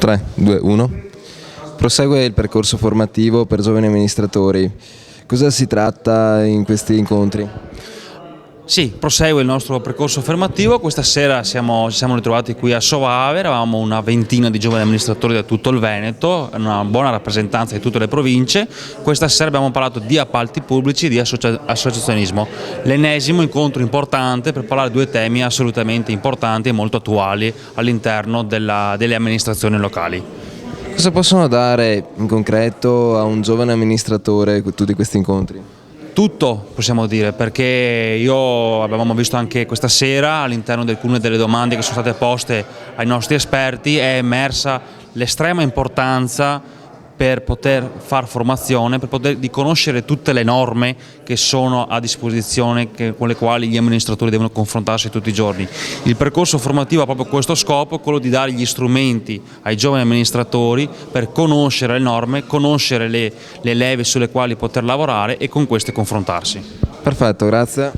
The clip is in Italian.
3, 2, 1. Prosegue il percorso formativo per giovani amministratori. Cosa si tratta in questi incontri? Sì, prosegue il nostro percorso formativo. Questa sera ci siamo ritrovati qui a Soave, eravamo una ventina di giovani amministratori da tutto il Veneto, una buona rappresentanza di tutte le province. Questa sera abbiamo parlato di appalti pubblici e di associazionismo. L'ennesimo incontro importante per parlare di due temi assolutamente importanti e molto attuali all'interno delle amministrazioni locali. Cosa possono dare in concreto a un giovane amministratore tutti questi incontri? Tutto possiamo dire, perché abbiamo visto anche questa sera all'interno di alcune delle domande che sono state poste ai nostri esperti è emersa l'estrema importanza per poter far formazione, per poter di conoscere tutte le norme che sono a disposizione, con le quali gli amministratori devono confrontarsi tutti i giorni. Il percorso formativo ha proprio questo scopo, quello di dare gli strumenti ai giovani amministratori per conoscere le norme, conoscere le leve sulle quali poter lavorare e con queste confrontarsi. Perfetto, grazie.